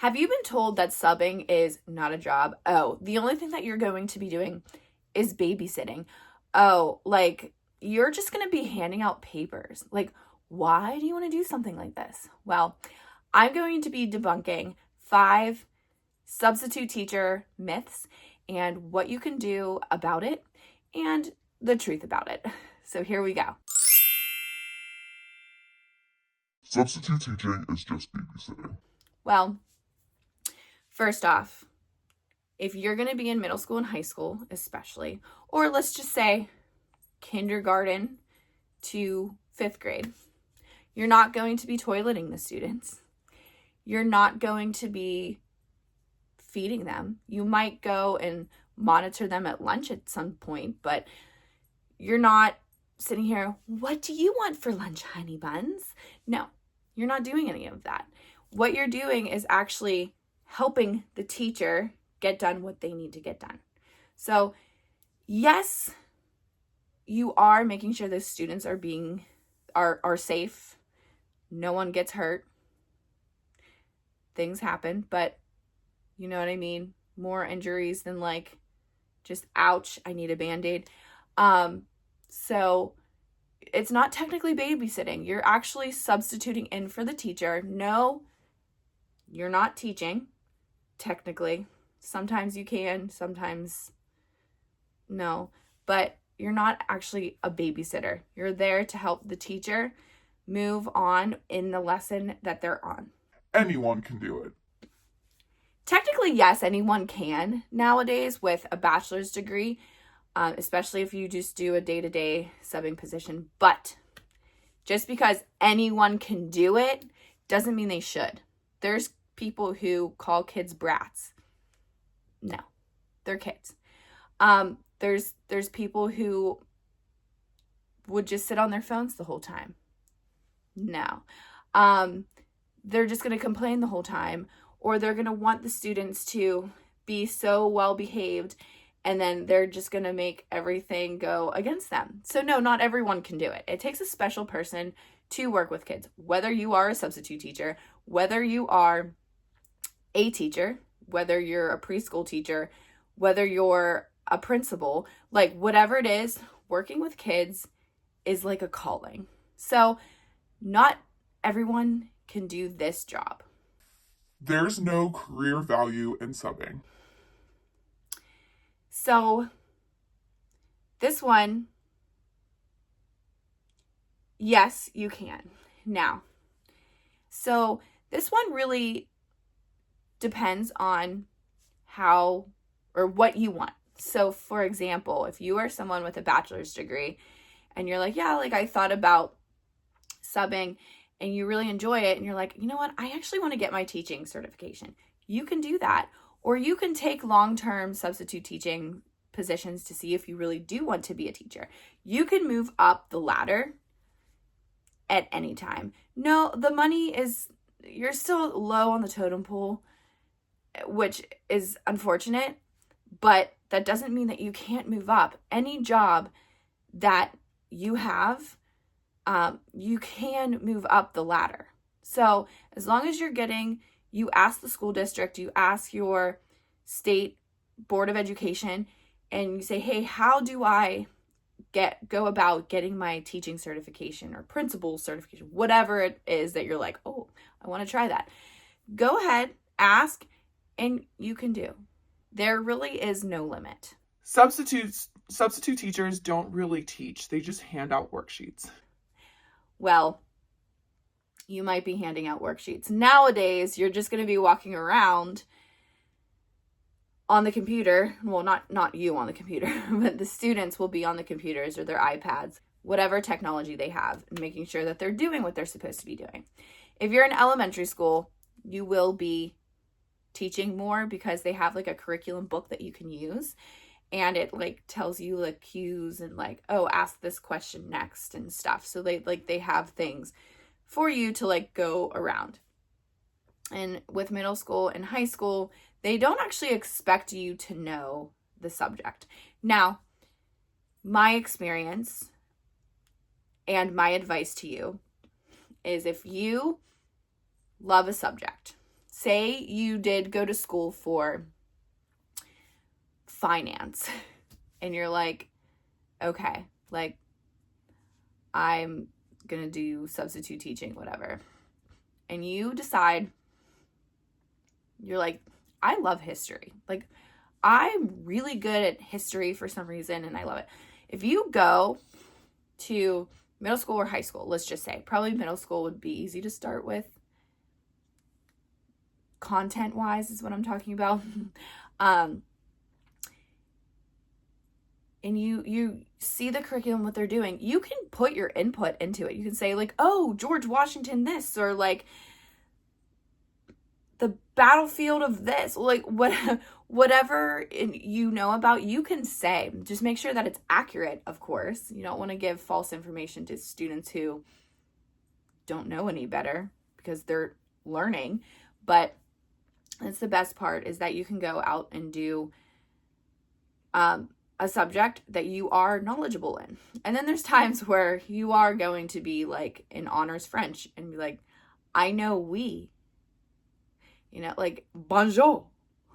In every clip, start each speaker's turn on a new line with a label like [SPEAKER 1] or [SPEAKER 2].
[SPEAKER 1] Have you been told that subbing is not a job? Oh, the only thing that you're going to be doing is babysitting. Oh, like you're just going to be handing out papers. Like, why do you want to do something like this? Well, I'm going to be debunking 5 substitute teacher myths and what you can do about it and the truth about it. So here we go.
[SPEAKER 2] Substitute teaching is just babysitting.
[SPEAKER 1] Well, first off, if you're going to be in middle school and high school, especially, or let's just say kindergarten to 5th grade, you're not going to be toileting the students. You're not going to be feeding them. You might go and monitor them at lunch at some point, but you're not sitting here, what do you want for lunch, honey buns? No, you're not doing any of that. What you're doing is actually helping the teacher get done what they need to get done. So, yes, you are making sure the students are safe. No one gets hurt. Things happen, but you know what I mean? More injuries than like just ouch, I need a Band-Aid. So it's not technically babysitting. You're actually substituting in for the teacher. No, you're not teaching, technically. Sometimes you can, sometimes no. But you're not actually a babysitter. You're there to help the teacher move on in the lesson that they're on.
[SPEAKER 2] Anyone can do it.
[SPEAKER 1] Technically, yes, anyone can nowadays with a bachelor's degree, especially if you just do a day-to-day subbing position. But just because anyone can do it doesn't mean they should. There's people who call kids brats. No, they're kids. There's people who would just sit on their phones the whole time. No. They're just going to complain the whole time, or they're going to want the students to be so well behaved, and then they're just going to make everything go against them. So no, not everyone can do it. It takes a special person to work with kids, whether you are a substitute teacher, whether you are a teacher, whether you're a preschool teacher, whether you're a principal, like whatever it is, working with kids is like a calling. So not everyone can do this job.
[SPEAKER 2] There's no career value in subbing.
[SPEAKER 1] So this one, yes, you can. Now, so this one really depends on how or what you want. So for example, if you are someone with a bachelor's degree and you're like, yeah, like I thought about subbing and you really enjoy it and you're like, you know what, I actually want to get my teaching certification. You can do that. Or you can take long-term substitute teaching positions to see if you really do want to be a teacher. You can move up the ladder at any time. No, the money is, you're still low on the totem pole, which is unfortunate, but that doesn't mean that you can't move up. Any job that you have, you can move up the ladder. So as long as you ask the school district, you ask your state board of education, and you say, hey, how do I go about getting my teaching certification or principal certification, whatever it is that you're like, oh, I want to try that. Go ahead, ask, and you can do. There really is no limit.
[SPEAKER 2] Substitute teachers don't really teach. They just hand out worksheets.
[SPEAKER 1] Well, you might be handing out worksheets. Nowadays, you're just going to be walking around on the computer. Well, not you on the computer, but the students will be on the computers or their iPads, whatever technology they have, and making sure that they're doing what they're supposed to be doing. If you're in elementary school, you will be teaching more because they have like a curriculum book that you can use, and it like tells you like cues and like, oh, ask this question next and stuff. So they have things for you to like go around. And with middle school and high school, they don't actually expect you to know the subject. Now, my experience and my advice to you is if you love a subject, say you did go to school for finance and you're like, okay, like I'm gonna do substitute teaching, whatever. And you decide, you're like, I love history. Like, I'm really good at history for some reason, and I love it. If you go to middle school or high school, let's just say, probably middle school would be easy to start with. Content-wise is what I'm talking about. And you see the curriculum, what they're doing, you can put your input into it. You can say like, oh, George Washington this, or like the battlefield of this, like whatever you know about, you can say. Just make sure that it's accurate, of course. You don't want to give false information to students who don't know any better because they're learning. But that's the best part, is that you can go out and do a subject that you are knowledgeable in. And then there's times where you are going to be like in honors French and be like, I know oui. You know, like bonjour.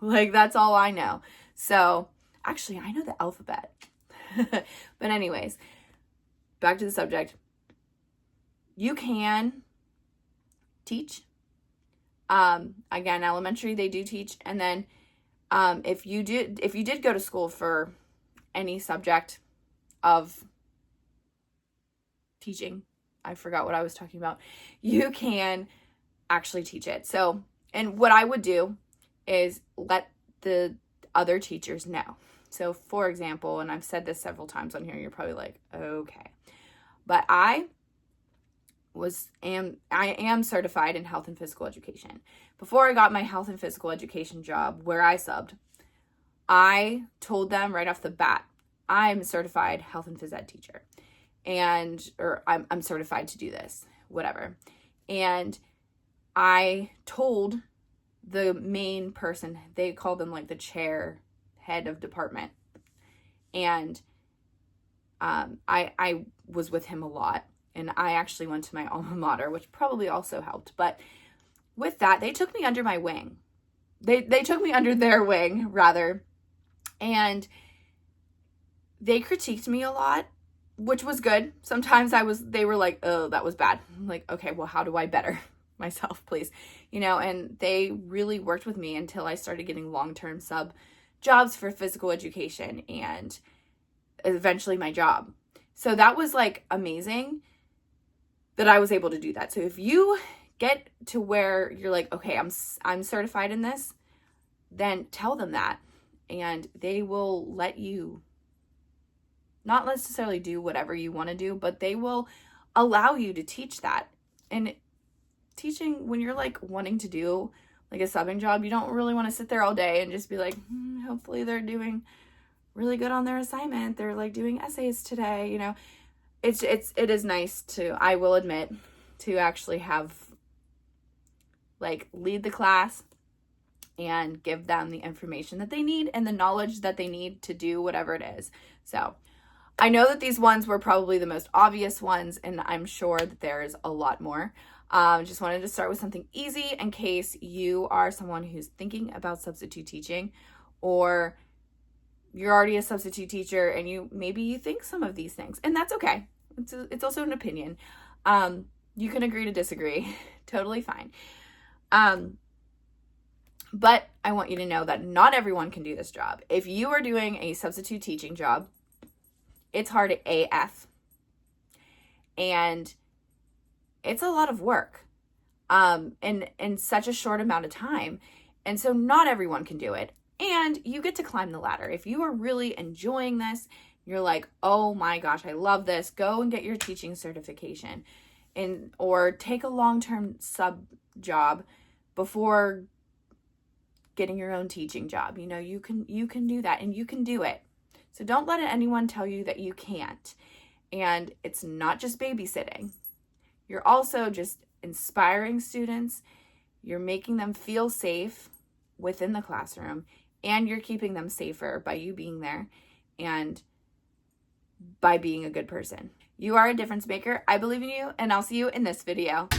[SPEAKER 1] Like that's all I know. So actually I know the alphabet. But anyways, back to the subject. You can teach. Again, elementary, they do teach. And then if you did go to school for any subject of teaching, I forgot what I was talking about, you can actually teach it. So, and what I would do is let the other teachers know. So for example, and I've said this several times on here, you're probably like, okay, but I am certified in health and physical education. Before I got my health and physical education job where I subbed, I told them right off the bat, I'm a certified health and phys ed teacher, or I'm certified to do this, whatever. And I told the main person, they call them like the chair, head of department. And I was with him a lot. And I actually went to my alma mater, which probably also helped. But with that, they took me under my wing. They took me under their wing, rather. And they critiqued me a lot, which was good. Sometimes they were like, oh, that was bad. I'm like, okay, well, how do I better myself, please? You know, and they really worked with me until I started getting long-term sub jobs for physical education and eventually my job. So that was like amazing that I was able to do that. So if you get to where you're like, okay, I'm certified in this, then tell them that, and they will let you not necessarily do whatever you want to do, but they will allow you to teach that. And teaching, when you're like wanting to do like a subbing job, you don't really want to sit there all day and just be like, hopefully they're doing really good on their assignment. They're like doing essays today, you know. It is nice to, I will admit, to actually have like lead the class and give them the information that they need and the knowledge that they need to do whatever it is. So I know that these ones were probably the most obvious ones, and I'm sure that there's a lot more. Just wanted to start with something easy in case you are someone who's thinking about substitute teaching, or you're already a substitute teacher and maybe you think some of these things, and that's okay. It's also an opinion. You can agree to disagree. Totally fine. But I want you to know that not everyone can do this job. If you are doing a substitute teaching job, it's hard AF. And it's a lot of work in such a short amount of time. And so not everyone can do it. And you get to climb the ladder. If you are really enjoying this, you're like, oh my gosh, I love this, go and get your teaching certification, or take a long-term sub job before getting your own teaching job. You know, you can do that, and you can do it. So don't let anyone tell you that you can't. And it's not just babysitting. You're also just inspiring students. You're making them feel safe within the classroom, and you're keeping them safer by you being there and by being a good person. You are a difference maker. I believe in you, and I'll see you in this video.